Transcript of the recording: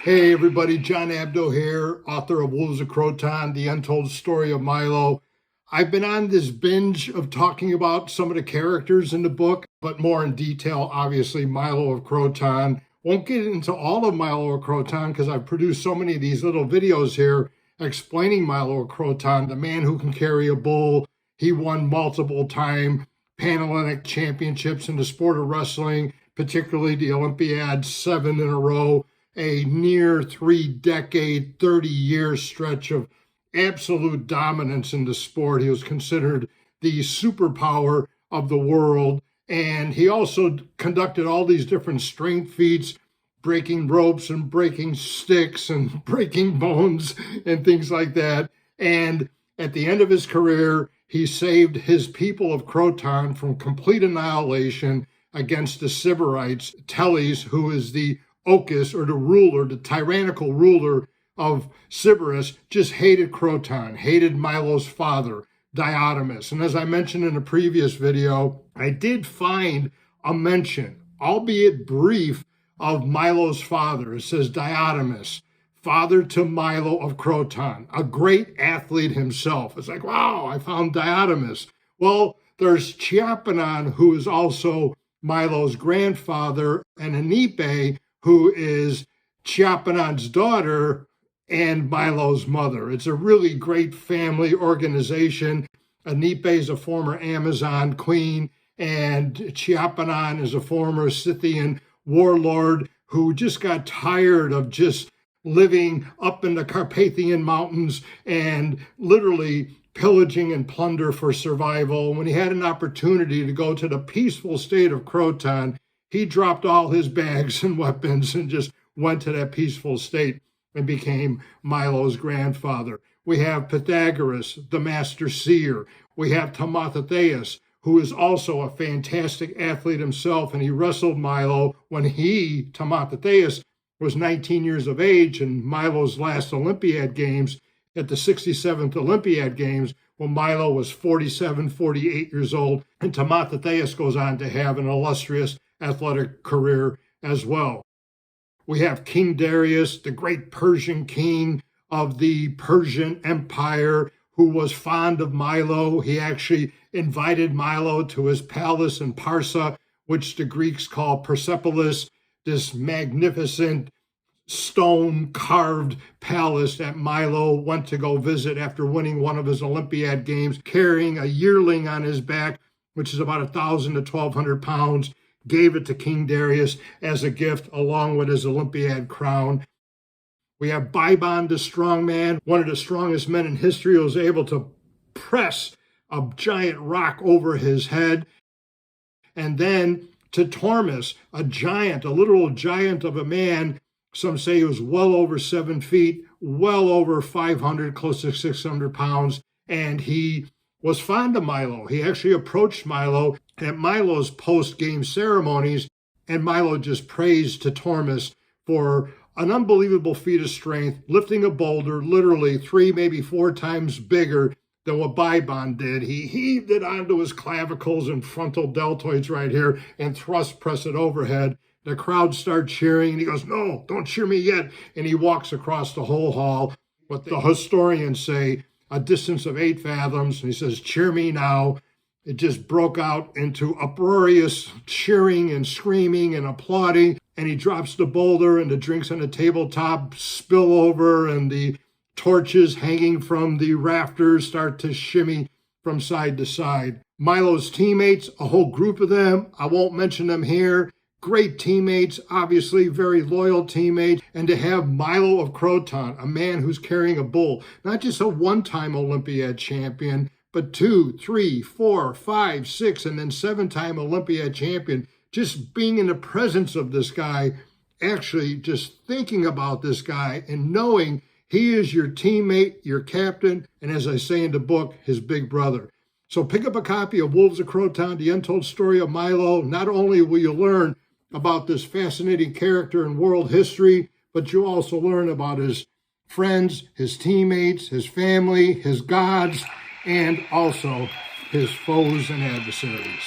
Hey everybody, John Abdo here, author of Wolves of Croton, The Untold Story of Milo. I've been on this binge of talking about some of the characters in the book, but more in detail, obviously, Milo of Croton. Won't get into all of Milo of Croton because I've produced so many of these little videos here explaining Milo of Croton, the man who can carry a bull. He won multiple time Panhellenic championships in the sport of wrestling, particularly the Olympiad, 7 in a row. A near 3-decade, 30-year stretch of absolute dominance in the sport. He was considered the superpower of the world. And he also conducted all these different strength feats, breaking ropes and breaking sticks and breaking bones and things like that. And at the end of his career, he saved his people of Croton from complete annihilation against the Sybarites. Tellus, who is the Ocus, or the ruler, the tyrannical ruler of Sybaris, just hated Croton, hated Milo's father, Diotimus. And as I mentioned in a previous video, I did find a mention, albeit brief, of Milo's father. It says Diotimus, father to Milo of Croton, a great athlete himself. It's like, wow, I found Diotimus. Well, there's Chiapanon, who is also Milo's grandfather, and Anipe, who is Chiapanon's daughter and Milo's mother. It's a really great family organization. Anipe is a former Amazon queen, and Chiapanon is a former Scythian warlord who just got tired of just living up in the Carpathian Mountains and literally pillaging and plunder for survival. When he had an opportunity to go to the peaceful state of Croton, he dropped all his bags and weapons and just went to that peaceful state and became Milo's grandfather. We have Pythagoras, the master seer. We have Timotheus, who is also a fantastic athlete himself, and he wrestled Milo when he, Timotheus, was 19 years of age in Milo's last Olympiad Games, at the 67th Olympiad Games, when Milo was 47, 48 years old, and Timotheus goes on to have an illustrious athletic career as well. We have King Darius, the great Persian king of the Persian Empire, who was fond of Milo. He actually invited Milo to his palace in Parsa, which the Greeks call Persepolis, this magnificent stone-carved palace that Milo went to go visit after winning one of his Olympiad Games, carrying a yearling on his back, which is about 1,000 to 1,200 pounds, gave it to King Darius as a gift along with his Olympiad crown. We have Bybon the strongman, one of the strongest men in history, who was able to press a giant rock over his head. And then Tormus, a giant, a literal giant of a man. Some say he was well over 7 feet, well over 500, close to 600 pounds. And he was fond of Milo. He actually approached Milo at Milo's post-game ceremonies, and Milo just praised Tormus for an unbelievable feat of strength, lifting a boulder literally 3, maybe 4 times bigger than what Bybon did. He heaved it onto his clavicles and frontal deltoids right here and thrust press it overhead. The crowd starts cheering, and he goes, "No, don't cheer me yet." And he walks across the whole hall, what the historians say, a distance of 8 fathoms. And he says, "Cheer me now." It just broke out into uproarious cheering and screaming and applauding. And he drops the boulder, and the drinks on the tabletop spill over, and the torches hanging from the rafters start to shimmy from side to side. Milo's teammates, a whole group of them, I won't mention them here. Great teammates, obviously very loyal teammates. And to have Milo of Croton, a man who's carrying a bull, not just a one-time Olympiad champion, but 2, 3, 4, 5, 6, and then 7-time Olympiad champion, just being in the presence of this guy, actually just thinking about this guy and knowing he is your teammate, your captain, and as I say in the book, his big brother. So pick up a copy of Wolves of Croton, The Untold Story of Milo. Not only will you learn about this fascinating character in world history, but you'll also learn about his friends, his teammates, his family, his gods, and also his foes and adversaries.